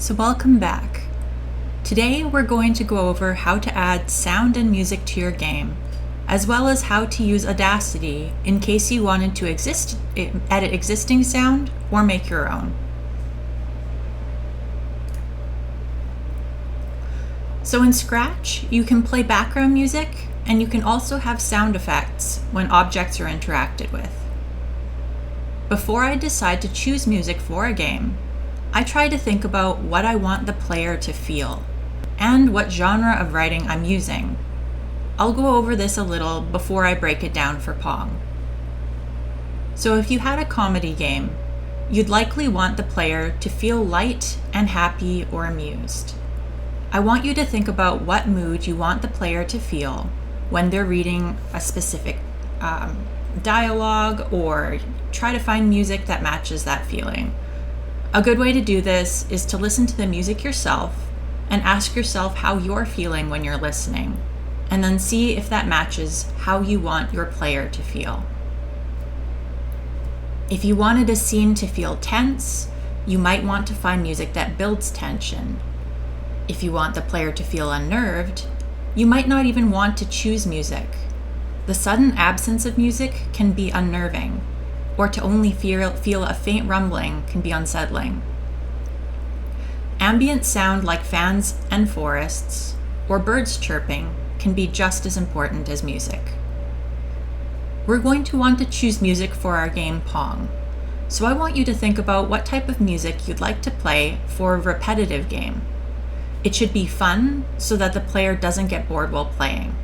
So welcome back. Today we're going to go over how to add sound and music to your game, as well as how to use Audacity in case you wanted to edit existing sound or make your own. So in Scratch, you can play background music and you can also have sound effects when objects are interacted with. Before I decide to choose music for a game, I try to think about what I want the player to feel and what genre of writing I'm using. I'll go over this a little before I break it down for Pong. So if you had a comedy game, you'd likely want the player to feel light and happy or amused. I want you to think about what mood you want the player to feel when they're reading a specific dialogue, or try to find music that matches that feeling. A good way to do this is to listen to the music yourself and ask yourself how you're feeling when you're listening, and then see if that matches how you want your player to feel. If you wanted a scene to feel tense, you might want to find music that builds tension. If you want the player to feel unnerved, you might not even want to choose music. The sudden absence of music can be unnerving, or to only feel a faint rumbling can be unsettling. Ambient sound like fans and forests, or birds chirping, can be just as important as music. We're going to want to choose music for our game Pong, so I want you to think about what type of music you'd like to play for a repetitive game. It should be fun so that the player doesn't get bored while playing.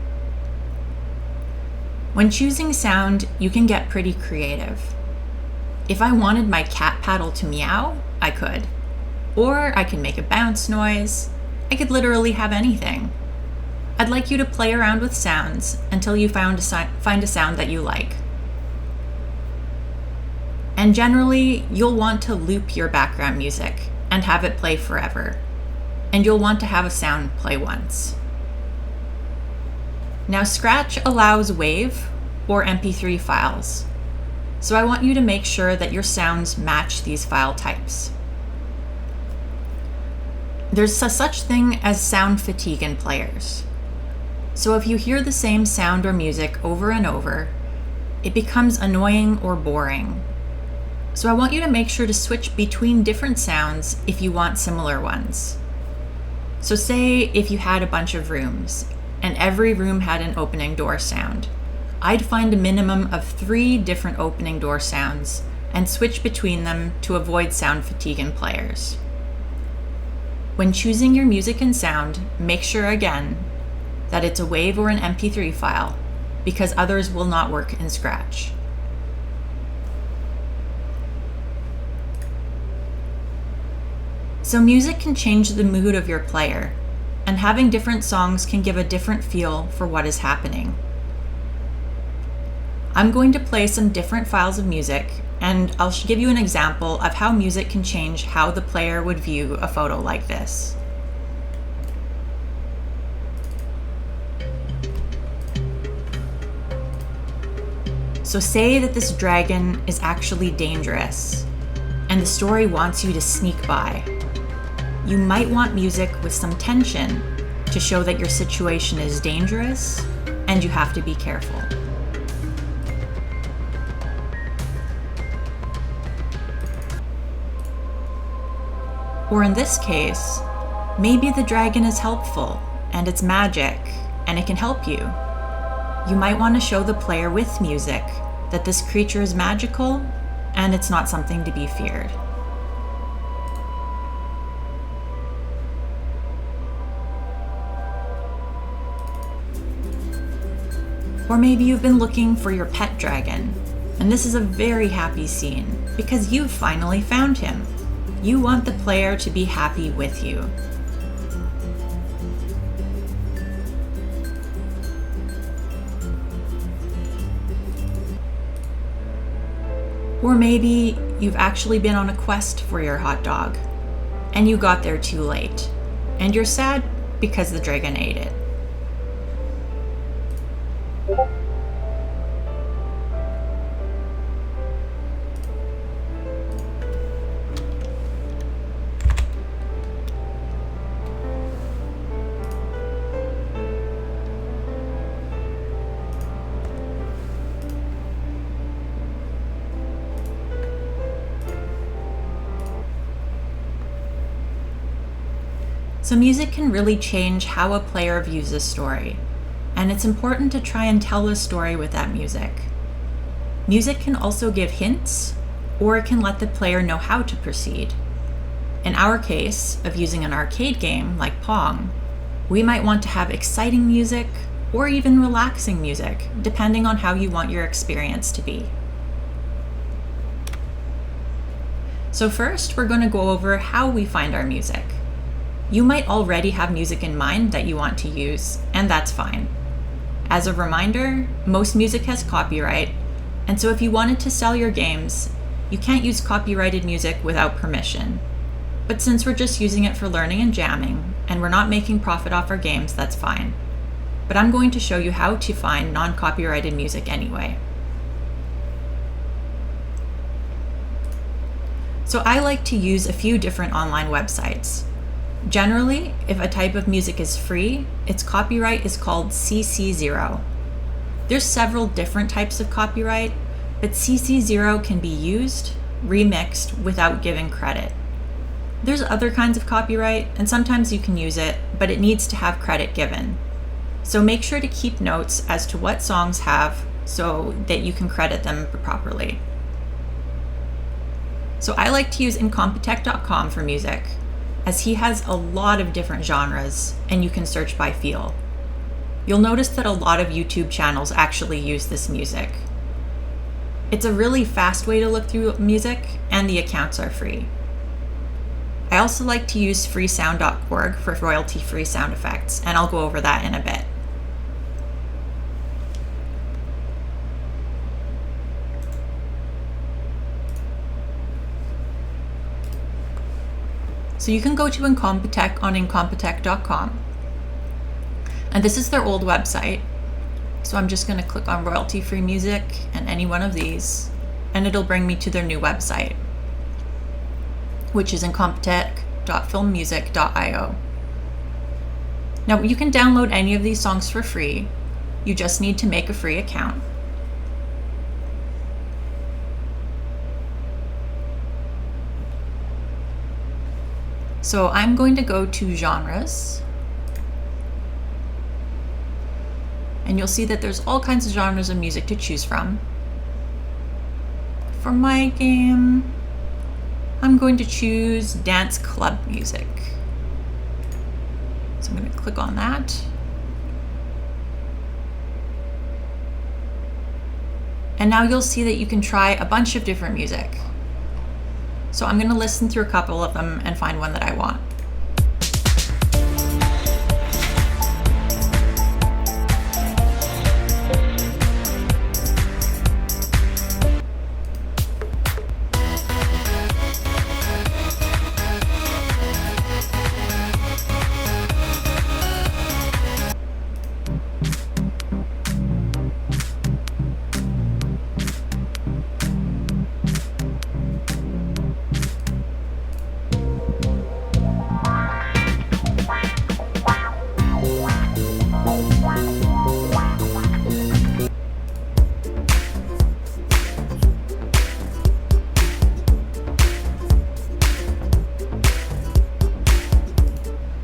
When choosing sound, you can get pretty creative. If I wanted my cat paddle to meow, I could. Or I could make a bounce noise. I could literally have anything. I'd like you to play around with sounds until you find a sound that you like. And generally, you'll want to loop your background music and have it play forever. And you'll want to have a sound play once. Now, Scratch allows WAV or MP3 files. So I want you to make sure that your sounds match these file types. There's a such thing as sound fatigue in players. So if you hear the same sound or music over and over, it becomes annoying or boring. So I want you to make sure to switch between different sounds if you want similar ones. So say if you had a bunch of rooms, and every room had an opening door sound, I'd find a minimum of 3 different opening door sounds and switch between them to avoid sound fatigue in players. When choosing your music and sound, make sure again that it's a WAV or an MP3 file, because others will not work in Scratch. So music can change the mood of your player, and having different songs can give a different feel for what is happening. I'm going to play some different files of music, and I'll give you an example of how music can change how the player would view a photo like this. So say that this dragon is actually dangerous, and the story wants you to sneak by. You might want music with some tension to show that your situation is dangerous and you have to be careful. Or in this case, maybe the dragon is helpful and it's magic and it can help you. You might want to show the player with music that this creature is magical and it's not something to be feared. Or maybe you've been looking for your pet dragon, and this is a very happy scene because you've finally found him. You want the player to be happy with you. Or maybe you've actually been on a quest for your hot dog, and you got there too late, and you're sad because the dragon ate it. So music can really change how a player views a story, and it's important to try and tell a story with that music. Music can also give hints, or it can let the player know how to proceed. In our case, of using an arcade game like Pong, we might want to have exciting music or even relaxing music, depending on how you want your experience to be. So first, we're going to go over how we find our music. You might already have music in mind that you want to use, and that's fine. As a reminder, most music has copyright, and so if you wanted to sell your games, you can't use copyrighted music without permission. But since we're just using it for learning and jamming, and we're not making profit off our games, that's fine. But I'm going to show you how to find non-copyrighted music anyway. So I like to use a few different online websites. Generally, if a type of music is free, its copyright is called CC0. There's several different types of copyright, but CC0 can be used, remixed, without giving credit. There's other kinds of copyright, and sometimes you can use it, but it needs to have credit given. So make sure to keep notes as to what songs have so that you can credit them properly. So I like to use incompetech.com for music, as he has a lot of different genres, and you can search by feel. You'll notice that a lot of YouTube channels actually use this music. It's a really fast way to look through music, and the accounts are free. I also like to use freesound.org for royalty-free sound effects, and I'll go over that in a bit. So you can go to Incompetech on incompetech.com. And this is their old website. So I'm just going to click on royalty-free music and any one of these, and it'll bring me to their new website, which is incompetech.filmmusic.io. Now you can download any of these songs for free. You just need to make a free account. So I'm going to go to genres, and you'll see that there's all kinds of genres of music to choose from. For my game, I'm going to choose dance club music. So I'm going to click on that. And now you'll see that you can try a bunch of different music. So I'm going to listen through a couple of them and find one that I want.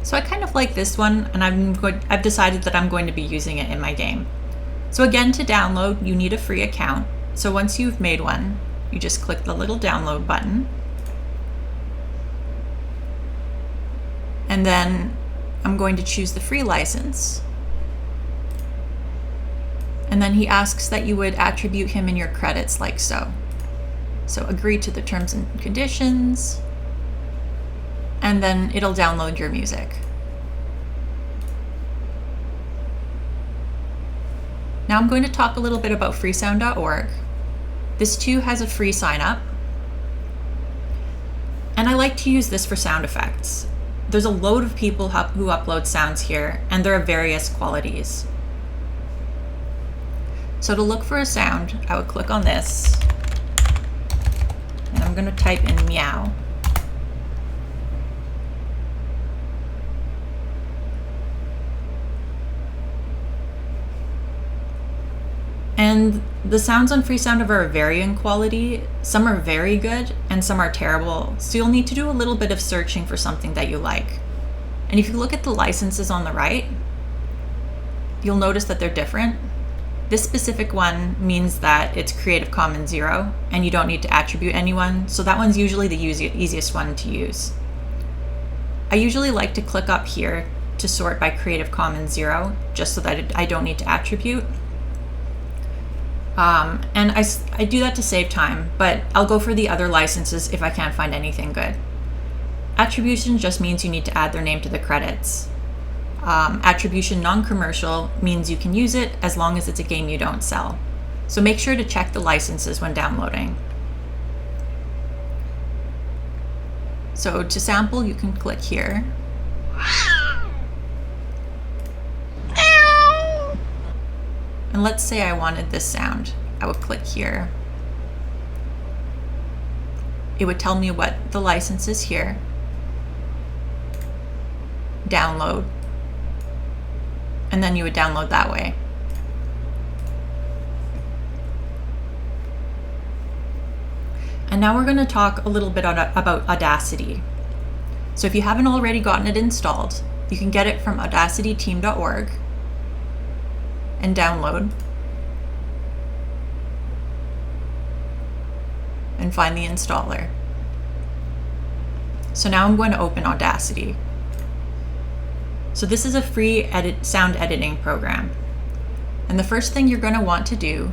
So I kind of like this one, and I've decided that I'm going to be using it in my game. So again, to download, you need a free account. So once you've made one, you just click the little download button. And then I'm going to choose the free license. And then he asks that you would attribute him in your credits like so. So agree to the terms and conditions, and then it'll download your music. Now I'm going to talk a little bit about freesound.org. This too has a free sign up. And I like to use this for sound effects. There's a load of people who upload sounds here, and they're of various qualities. So to look for a sound, I would click on this, and I'm going to type in meow. And the sounds on Freesound are varying quality. Some are very good and some are terrible. So you'll need to do a little bit of searching for something that you like. And if you look at the licenses on the right, you'll notice that they're different. This specific one means that it's Creative Commons 0 and you don't need to attribute anyone, so that one's usually the easiest one to use. I usually like to click up here to sort by Creative Commons 0, just so that I don't need to attribute. And I do that to save time, but I'll go for the other licenses if I can't find anything good. Attribution just means you need to add their name to the credits. Attribution non-commercial means you can use it as long as it's a game you don't sell. So make sure to check the licenses when downloading. So to sample, you can click here. And let's say I wanted this sound. I would click here. It would tell me what the license is here. Download. And then you would download that way. And now we're going to talk a little bit about Audacity. So if you haven't already gotten it installed, you can get it from audacityteam.org and download and find the installer. So now I'm going to open Audacity. So this is a free sound editing program. And the first thing you're going to want to do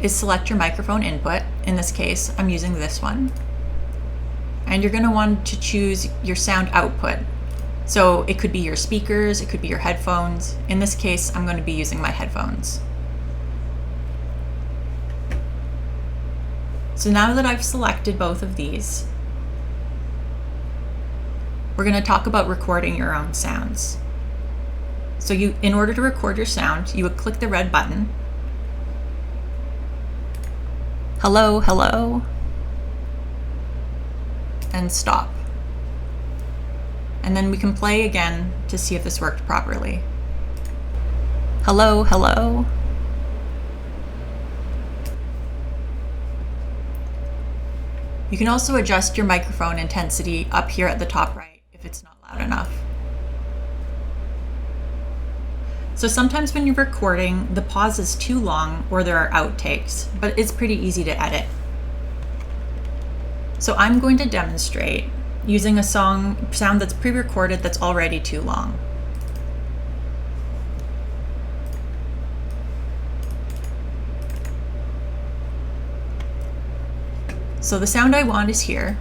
is select your microphone input. In this case, I'm using this one. And you're going to want to choose your sound output. So it could be your speakers, it could be your headphones. In this case, I'm going to be using my headphones. So now that I've selected both of these, we're going to talk about recording your own sounds. So in order to record your sound, you would click the red button. Hello, hello. And stop. And then we can play again to see if this worked properly. Hello, hello. You can also adjust your microphone intensity up here at the top right if it's not loud enough. So sometimes when you're recording, the pause is too long or there are outtakes, but it's pretty easy to edit. So I'm going to demonstrate using a sound that's pre-recorded that's already too long. So the sound I want is here,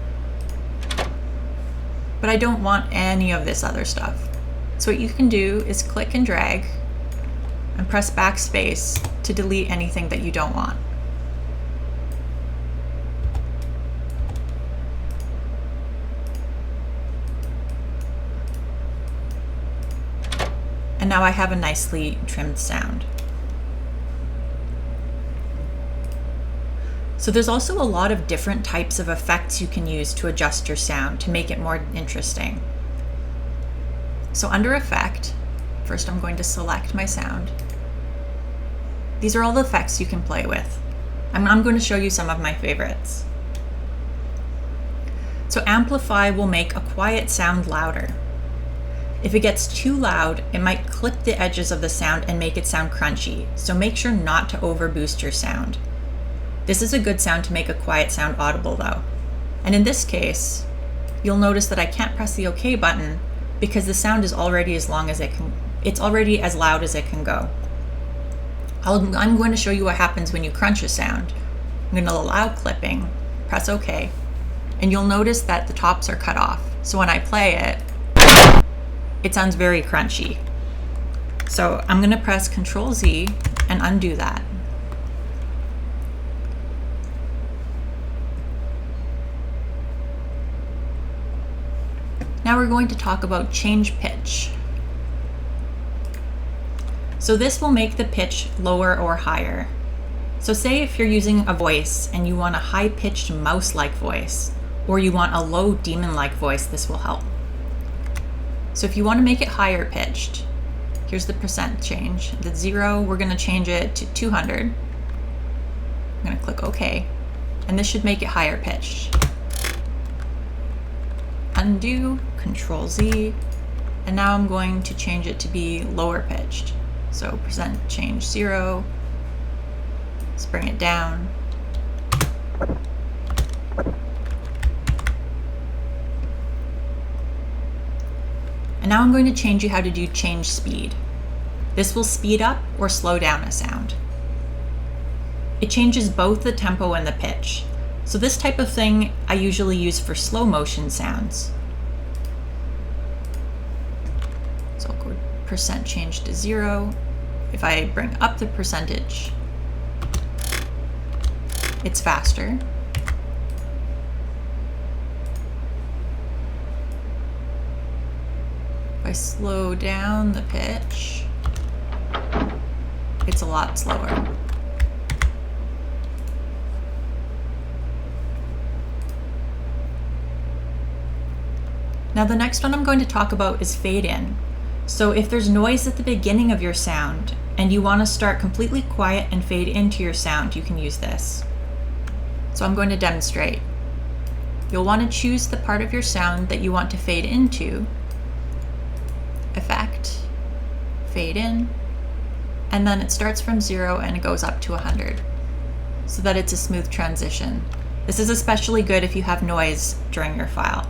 but I don't want any of this other stuff. So what you can do is click and drag and press backspace to delete anything that you don't want. And now I have a nicely trimmed sound. So there's also a lot of different types of effects you can use to adjust your sound to make it more interesting. So under Effect, first I'm going to select my sound. These are all the effects you can play with. I'm going to show you some of my favorites. So Amplify will make a quiet sound louder. If it gets too loud, it might clip the edges of the sound and make it sound crunchy, so make sure not to overboost your sound. This is a good sound to make a quiet sound audible though. And in this case, you'll notice that I can't press the OK button because the sound is already it's already as loud as it can go. I'm going to show you what happens when you crunch a sound. I'm going to allow clipping, press OK, and you'll notice that the tops are cut off. So when I play it, it sounds very crunchy. So I'm going to press Ctrl Z and undo that. Now we're going to talk about change pitch. So this will make the pitch lower or higher. So say if you're using a voice and you want a high-pitched mouse-like voice, or you want a low demon-like voice, this will help. So if you want to make it higher pitched, here's the percent change. The 0, we're going to change it to 200. I'm going to click OK, and this should make it higher pitched. Undo, Control Z, And now I'm going to change it to be lower pitched. So percent change 0. Let's bring it down. And now I'm going to change you how to do change speed. This will speed up or slow down a sound. It changes both the tempo and the pitch. So this type of thing I usually use for slow motion sounds. So I'll go percent change to 0. If I bring up the percentage, it's faster. If I slow down the pitch, it's a lot slower. Now the next one I'm going to talk about is fade in. So if there's noise at the beginning of your sound and you want to start completely quiet and fade into your sound, you can use this. So I'm going to demonstrate. You'll want to choose the part of your sound that you want to fade into, Effect, Fade in, and then it starts from 0 and it goes up to 100 so that it's a smooth transition. This is especially good if you have noise during your file.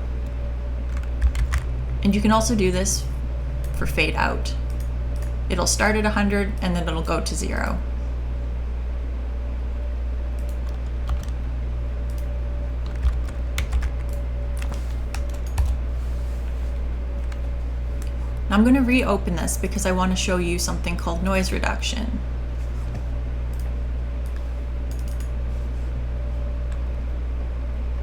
And you can also do this for fade out. It'll start at 100 and then it'll go to 0. Now I'm going to reopen this because I want to show you something called noise reduction.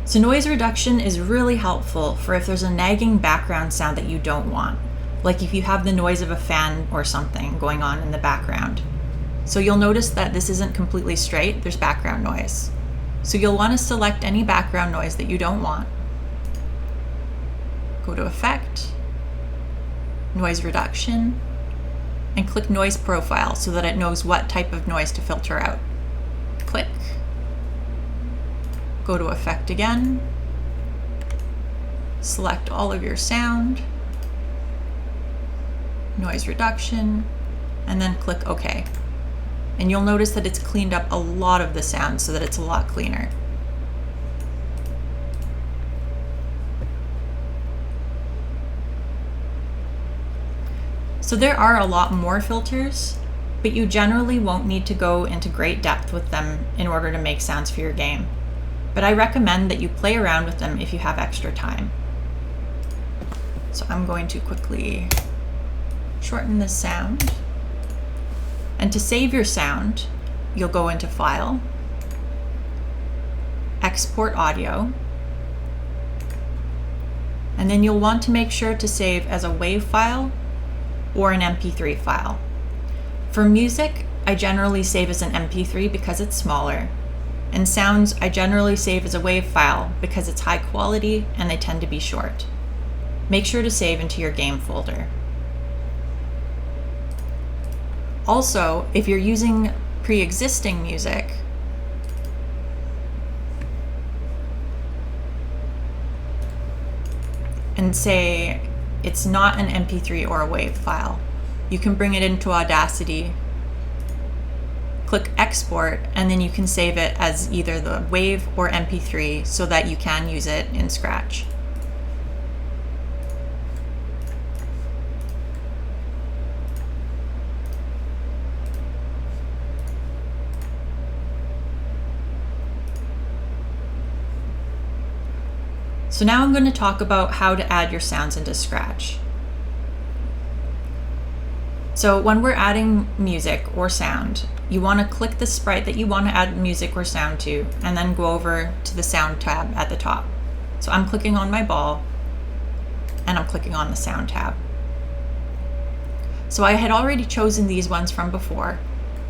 So noise reduction is really helpful for if there's a nagging background sound that you don't want, like if you have the noise of a fan or something going on in the background. So you'll notice that this isn't completely straight, there's background noise. So you'll want to select any background noise that you don't want. Go to Effect, Noise Reduction, and click Noise Profile so that it knows what type of noise to filter out. Click. Go to Effect again, select all of your sound, Noise Reduction, and then click OK. And you'll notice that it's cleaned up a lot of the sound so that it's a lot cleaner. So there are a lot more filters, but you generally won't need to go into great depth with them in order to make sounds for your game. But I recommend that you play around with them if you have extra time. So I'm going to quickly shorten this sound. And to save your sound, you'll go into File, Export Audio, and then you'll want to make sure to save as a WAV file or an MP3 file. For music, I generally save as an MP3 because it's smaller. And sounds I generally save as a WAV file because it's high quality and they tend to be short. Make sure to save into your game folder. Also, if you're using pre-existing music, and say it's not an MP3 or a WAV file, you can bring it into Audacity, click Export, and then you can save it as either the WAV or MP3 so that you can use it in Scratch. So now I'm going to talk about how to add your sounds into Scratch. So when we're adding music or sound, you want to click the sprite that you want to add music or sound to, and then go over to the sound tab at the top. So I'm clicking on my ball, and I'm clicking on the sound tab. So I had already chosen these ones from before,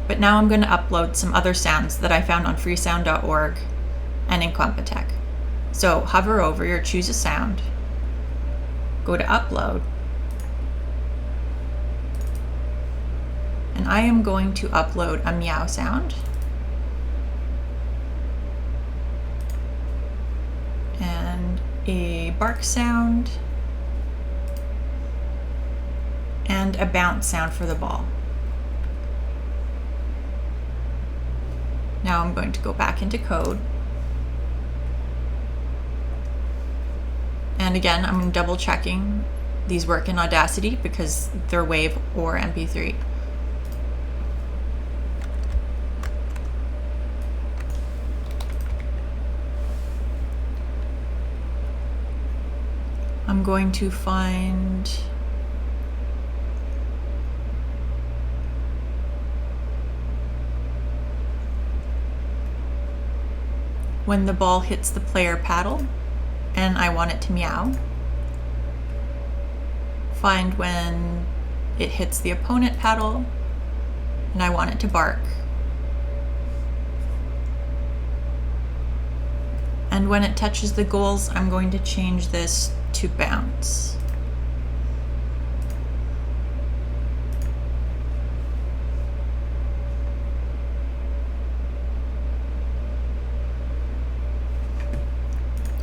but now I'm going to upload some other sounds that I found on freesound.org and in Compotech. So hover over your Choose a Sound, go to Upload, and I am going to upload a meow sound, and a bark sound, and a bounce sound for the ball. Now I'm going to go back into code. And again, I'm double checking these work in Audacity because they're WAV or MP3. I'm going to find when the ball hits the player paddle and I want it to meow. Find when it hits the opponent paddle and I want it to bark. And when it touches the goals, I'm going to change this to bounce.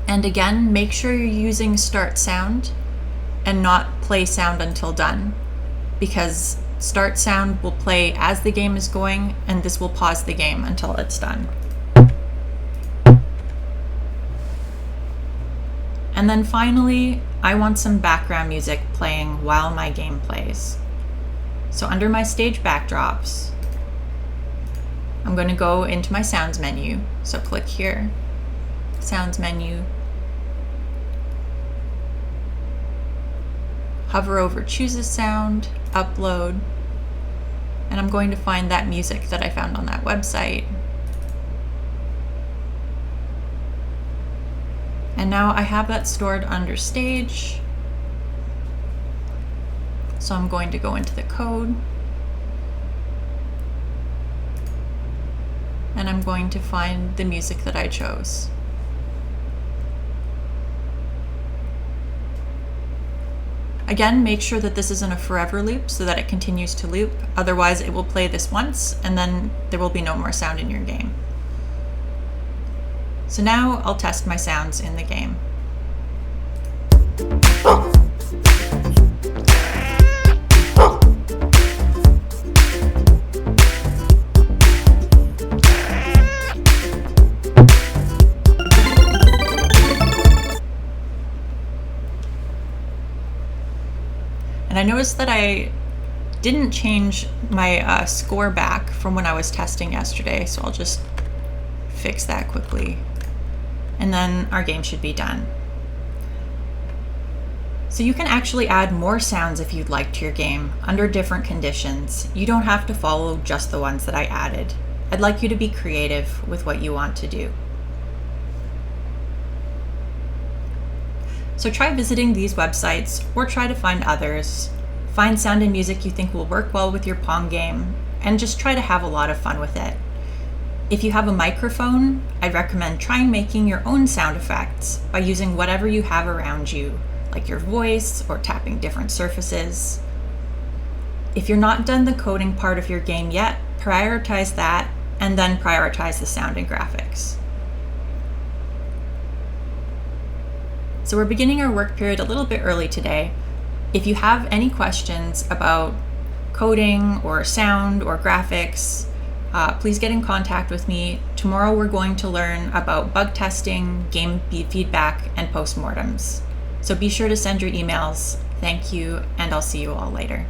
And again, make sure you're using start sound and not play sound until done, because start sound will play as the game is going and this will pause the game until it's done. And then finally, I want some background music playing while my game plays. So under my stage backdrops, I'm going to go into my sounds menu. So click here, sounds menu, hover over choose a sound, upload, and I'm going to find that music that I found on that website. And now I have that stored under stage. So I'm going to go into the code. And I'm going to find the music that I chose. Again, make sure that this isn't a forever loop so that it continues to loop. Otherwise, it will play this once and then there will be no more sound in your game. So now I'll test my sounds in the game. And I noticed that I didn't change my score back from when I was testing yesterday, so I'll just fix that quickly. And then our game should be done. So you can actually add more sounds if you'd like to your game under different conditions. You don't have to follow just the ones that I added. I'd like you to be creative with what you want to do. So try visiting these websites or try to find others. Find sound and music you think will work well with your Pong game and just try to have a lot of fun with it. If you have a microphone, I'd recommend trying making your own sound effects by using whatever you have around you, like your voice or tapping different surfaces. If you're not done the coding part of your game yet, prioritize that and then prioritize the sound and graphics. So we're beginning our work period a little bit early today. If you have any questions about coding or sound or graphics, please get in contact with me. Tomorrow we're going to learn about bug testing, game feedback, and postmortems. So be sure to send your emails. Thank you, and I'll see you all later.